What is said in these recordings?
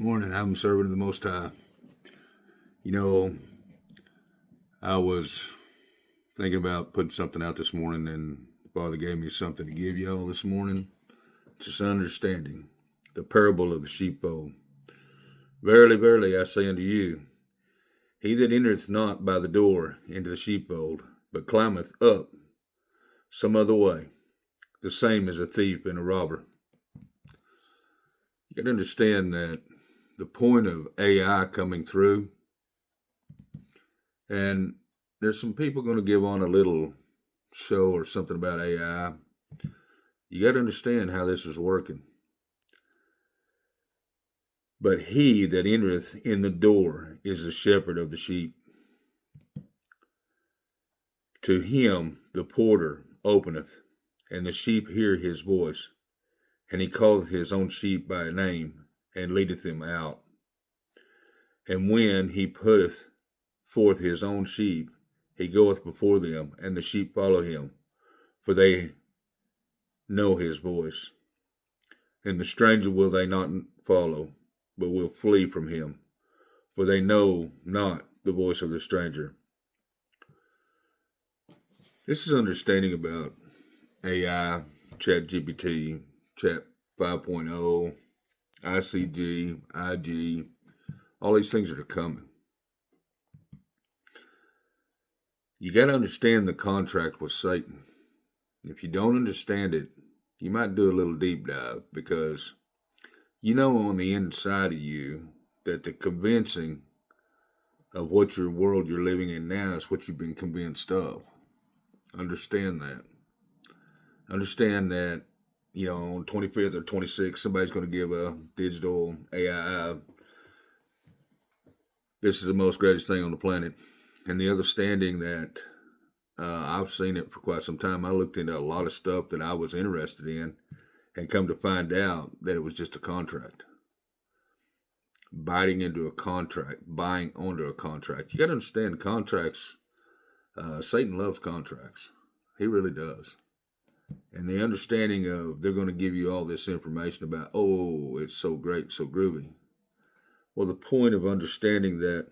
Morning. I'm servant of the Most High. You know, I was thinking about putting something out this morning, and Father gave me something to give y'all this morning. It's just understanding the parable of the sheepfold. Verily, verily, I say unto you, he that entereth not by the door into the sheepfold, but climbeth up some other way, the same is a thief and a robber. You got to understand that the point of AI coming through, and there's some people going to give on a little show or something about AI. You got to understand how this is working. But he that entereth in the door is the shepherd of the sheep. To him the porter openeth, and the sheep hear his voice, and he calleth his own sheep by name, and leadeth them out. And when he putteth forth his own sheep, he goeth before them, and the sheep follow him, for they know his voice. And the stranger will they not follow, but will flee from him, for they know not the voice of the stranger. This is understanding about AI, ChatGPT, Chat 5.0, ICG, IG, all these things that are coming. You got to understand the contract with Satan. If you don't understand it, you might do a little deep dive, because you know on the inside of you that the convincing of what your world you're living in now is what you've been convinced of. Understand that. Understand that, on 25th or 26th, somebody's going to give a digital AI. This is the most greatest thing on the planet. And the understanding that I've seen it for quite some time. I looked into a lot of stuff that I was interested in, and come to find out that it was just a contract. Biting into a contract, buying onto a contract. You got to understand contracts. Satan loves contracts. He really does. And the understanding of they're going to give you all this information about, oh, it's so great, so groovy. Well, the point of understanding that,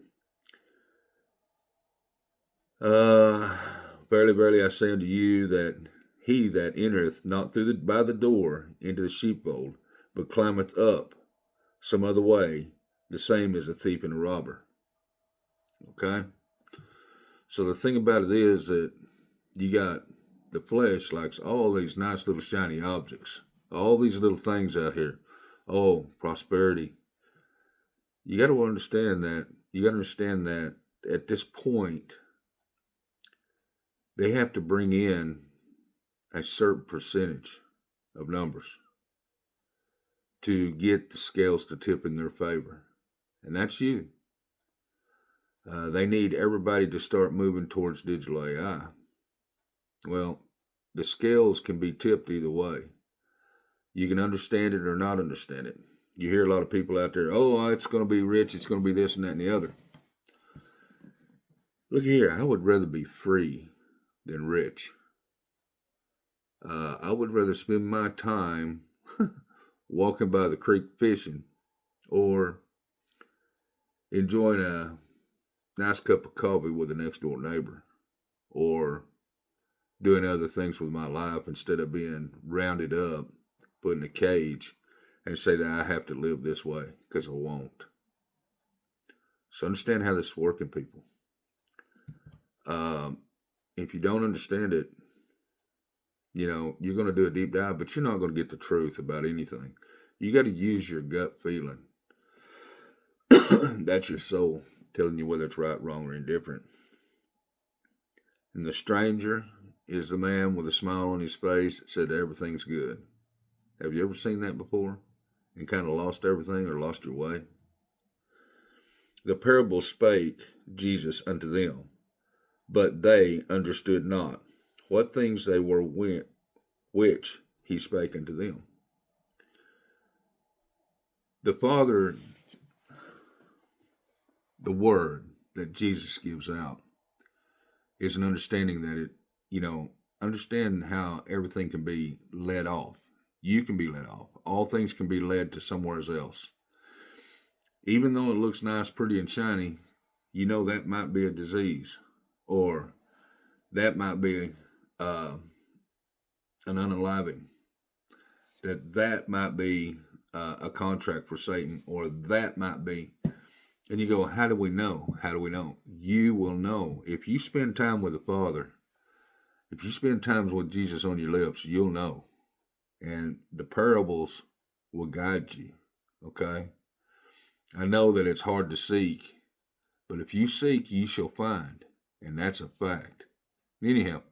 verily, verily, I say unto you that he that entereth not by the door into the sheepfold, but climbeth up some other way, the same is a thief and a robber. Okay? So the thing about it is that you got the flesh likes all these nice little shiny objects, all these little things out here. Oh, prosperity. You got to understand that. You got to understand that at this point, they have to bring in a certain percentage of numbers to get the scales to tip in their favor. And that's you. They need everybody to start moving towards digital AI. Well, the scales can be tipped either way. You can understand it or not understand it. You hear a lot of people out there, oh, it's going to be rich, it's going to be this and that and the other. Look here, I would rather be free than rich. I would rather spend my time walking by the creek fishing, or enjoying a nice cup of coffee with a next door neighbor, or doing other things with my life instead of being rounded up, put in a cage, and say that I have to live this way, because I won't. So understand how this is working, people. If you don't understand it, you're going to do a deep dive, but you're not going to get the truth about anything. You got to use your gut feeling. That's your soul telling you whether it's right, wrong, or indifferent. And the stranger is the man with a smile on his face that said everything's good. Have you ever seen that before and kind of lost everything or lost your way? The parable spake Jesus unto them, but they understood not what things they were which he spake unto them. The Father, the word that Jesus gives out, is an understanding that understand how everything can be led off. You can be led off. All things can be led to somewhere else. Even though it looks nice, pretty, and shiny, you know that might be a disease, or that might be uh, an unaliving. That might be a contract for Satan, or that might be. And you go, how do we know? How do we know? You will know if you spend time with the Father. If you spend time with Jesus on your lips, you'll know. And the parables will guide you. Okay? I know that it's hard to seek, but if you seek, you shall find. And that's a fact. Anyhow,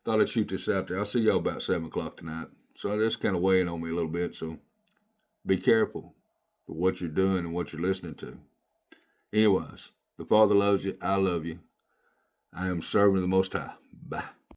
thought I'd shoot this out there. I'll see y'all about 7 o'clock tonight. So that's kind of weighing on me a little bit. So be careful with what you're doing and what you're listening to. Anyways, the Father loves you. I love you. I am serving the Most High. Bye.